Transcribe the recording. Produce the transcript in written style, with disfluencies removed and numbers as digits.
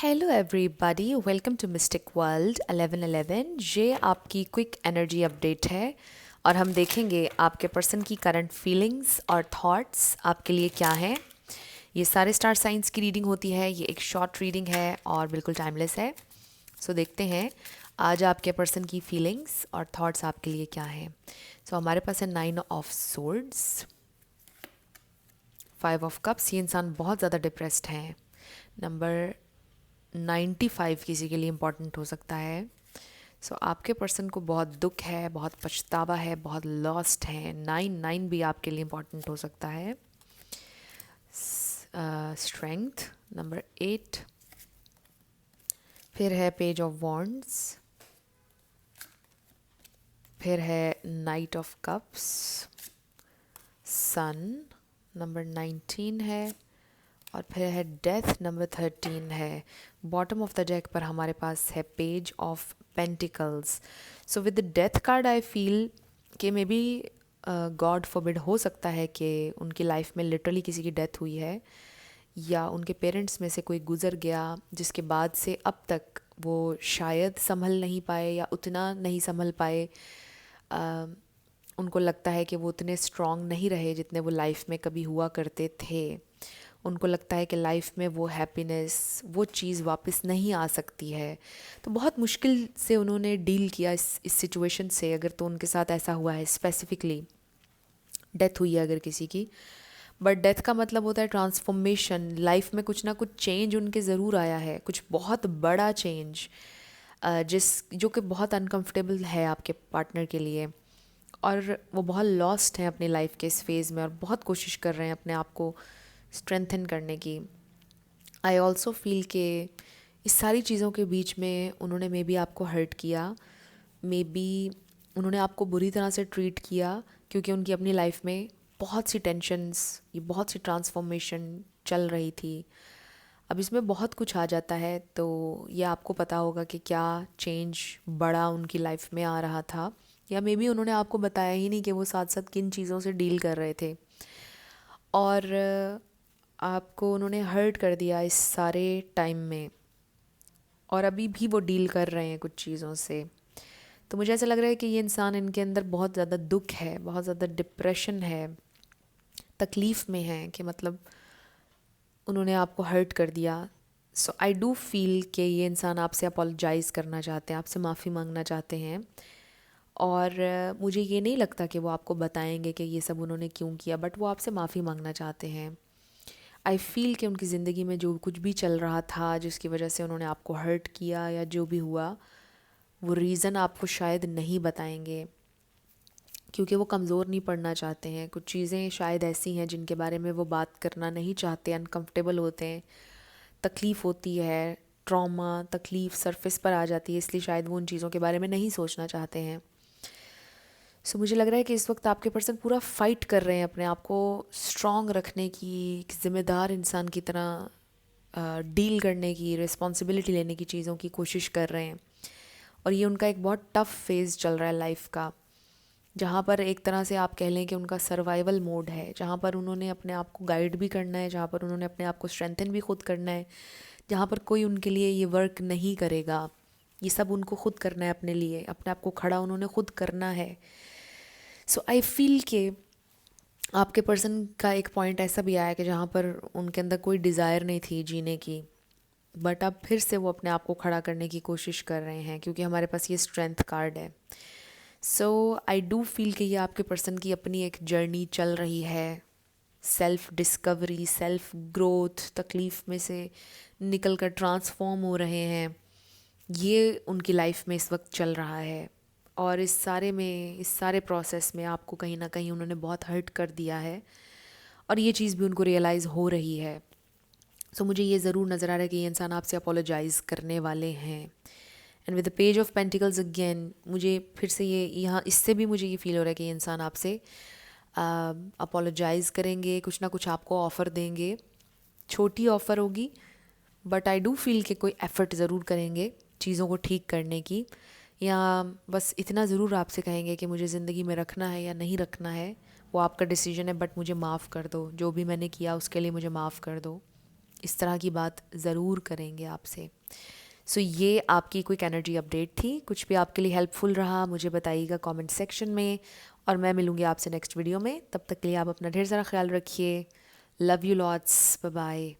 Hello everybody, welcome to Mystic World 1111। ये आपकी quick energy update है और हम देखेंगे आपके पर्सन की करंट फीलिंग्स और थॉट्स आपके लिए क्या हैं। ये सारे स्टार साइंस की रीडिंग होती है। ये एक शॉर्ट रीडिंग है और बिल्कुल टाइमलेस है। सो देखते हैं आज आपके पर्सन की फीलिंग्स और थॉट्स आपके लिए क्या हैं। सो हमारे पास है 9 ऑफ सोर्ड्स, 5 ऑफ कप्स। ये इंसान बहुत ज़्यादा डिप्रेस्ड हैं। नंबर 95 किसी के लिए इम्पॉर्टेंट हो सकता है। सो आपके पर्सन को बहुत दुख है, बहुत पछतावा है, बहुत लॉस्ट है। 9 भी आपके लिए इम्पॉर्टेंट हो सकता है। स्ट्रेंथ नंबर 8, फिर है पेज ऑफ वॉन्ड्स, फिर है knight of cups, sun number 19 है और फिर है डेथ नंबर 13 है। बॉटम ऑफ द डेक पर हमारे पास है page of pentacles. So with the death card I feel कि मे बी गॉड फॉरबिड हो सकता है कि उनकी लाइफ में लिटरली किसी की डेथ हुई है या उनके पेरेंट्स में से कोई गुज़र गया जिसके बाद से अब तक वो शायद संभल नहीं पाए या उतना नहीं संभल पाए। उनको लगता है कि वो उतने स्ट्रॉन्ग नहीं रहे जितने वो लाइफ में कभी हुआ करते थे। उनको लगता है कि लाइफ में वो हैप्पीनेस, वो चीज़ वापस नहीं आ सकती है। तो बहुत मुश्किल से उन्होंने डील किया इस सिचुएशन से। अगर तो उनके साथ ऐसा हुआ है, स्पेसिफिकली डेथ हुई है अगर किसी की, बट डेथ का मतलब होता है ट्रांसफॉर्मेशन। लाइफ में कुछ ना कुछ चेंज उनके ज़रूर आया है, कुछ बहुत बड़ा चेंज जो कि बहुत अनकंफर्टेबल है आपके पार्टनर के लिए। और वो बहुत लॉस्ट हैं अपनी लाइफ के इस फेज़ में और बहुत कोशिश कर रहे हैं अपने आप को स्ट्रेंथन करने की। आई ऑल्सो फील कि इस सारी चीज़ों के बीच में उन्होंने मे बी आपको हर्ट किया, मे बी उन्होंने आपको बुरी तरह से ट्रीट किया क्योंकि उनकी अपनी लाइफ में बहुत सी टेंशन्स, ये बहुत सी ट्रांसफॉर्मेशन चल रही थी। अब इसमें बहुत कुछ आ जाता है, तो ये आपको पता होगा कि क्या चेंज बड़ा उनकी लाइफ में आ रहा था, या मे बी उन्होंने आपको बताया ही नहीं कि वो साथ साथ किन चीज़ों से डील कर रहे थे और आपको उन्होंने हर्ट कर दिया इस सारे टाइम में और अभी भी वो डील कर रहे हैं कुछ चीज़ों से। तो मुझे ऐसा लग रहा है कि ये इंसान, इनके अंदर बहुत ज़्यादा दुख है, बहुत ज़्यादा डिप्रेशन है, तकलीफ़ में है कि मतलब उन्होंने आपको हर्ट कर दिया। सो आई डू फील कि ये इंसान आपसे अपोलोजाइज़ करना चाहते हैं, आपसे माफ़ी मांगना चाहते हैं। और मुझे ये नहीं लगता कि वो आपको बताएंगे कि ये सब उन्होंने क्यों किया, बट वो आपसे माफ़ी मांगना चाहते हैं। आई फील कि उनकी ज़िंदगी में जो कुछ भी चल रहा था जिसकी वजह से उन्होंने आपको हर्ट किया या जो भी हुआ, वो रीज़न आपको शायद नहीं बताएंगे क्योंकि वो कमज़ोर नहीं पड़ना चाहते हैं। कुछ चीज़ें शायद ऐसी हैं जिनके बारे में वो बात करना नहीं चाहते, अनकंफर्टेबल होते हैं, तकलीफ़ होती है, ट्रॉमा, तकलीफ़ सरफेस पर आ जाती है, इसलिए शायद वो उन चीज़ों के बारे में नहीं सोचना चाहते हैं। सो मुझे लग रहा है कि इस वक्त आपके पर्सन पूरा फाइट कर रहे हैं अपने आप को स्ट्रॉन्ग रखने की, एक ज़िम्मेदार इंसान की तरह डील करने की, रिस्पॉन्सिबिलिटी लेने की, चीज़ों की कोशिश कर रहे हैं। और ये उनका एक बहुत टफ़ फेज़ चल रहा है लाइफ का, जहाँ पर एक तरह से आप कह लें कि उनका सर्वाइवल मोड है, जहाँ पर उन्होंने अपने आप को गाइड भी करना है, जहाँ पर उन्होंने अपने आप को स्ट्रेंथन भी खुद करना है, जहाँ पर कोई उनके लिए ये वर्क नहीं करेगा। ये सब उनको खुद करना है, अपने लिए, अपने आप को खड़ा उन्होंने खुद करना है। सो आई फील के आपके पर्सन का एक पॉइंट ऐसा भी आया कि जहाँ पर उनके अंदर कोई डिज़ायर नहीं थी जीने की, बट अब फिर से वो अपने आप को खड़ा करने की कोशिश कर रहे हैं क्योंकि हमारे पास ये स्ट्रेंथ कार्ड है। सो आई डू फील कि ये आपके पर्सन की अपनी एक जर्नी चल रही है, सेल्फ डिस्कवरी, सेल्फ ग्रोथ, तकलीफ़ में से निकल कर ट्रांसफॉर्म हो रहे हैं। ये उनकी लाइफ में इस वक्त चल रहा है और इस सारे प्रोसेस में आपको कहीं ना कहीं उन्होंने बहुत हर्ट कर दिया है और ये चीज़ भी उनको रियलाइज़ हो रही है। सो मुझे ये ज़रूर नज़र आ रहा है कि ये इंसान आपसे अपोलोजाइज़ करने वाले हैं। And with the page of pentacles again, मुझे फिर से ये यहाँ इससे भी मुझे ये फील हो रहा है कि ये इंसान आपसे अपोलोजाइज़ करेंगे, कुछ ना कुछ आपको ऑफ़र देंगे। छोटी ऑफ़र होगी, बट आई डू फील कि कोई एफ़र्ट ज़रूर करेंगे चीज़ों को ठीक करने की, या बस इतना ज़रूर आपसे कहेंगे कि मुझे ज़िंदगी में रखना है या नहीं रखना है वो आपका डिसीजन है, बट मुझे माफ़ कर दो, जो भी मैंने किया उसके लिए मुझे माफ़ कर दो। इस तरह की बात ज़रूर करेंगे आपसे। सो ये आपकी क्विक एनर्जी अपडेट थी। कुछ भी आपके लिए हेल्पफुल रहा मुझे बताइएगा कमेंट सेक्शन में, और मैं मिलूँगी आपसे नेक्स्ट वीडियो में। तब तक के लिए आप अपना ढेर सारा ख्याल रखिए। Love you lots, bye bye.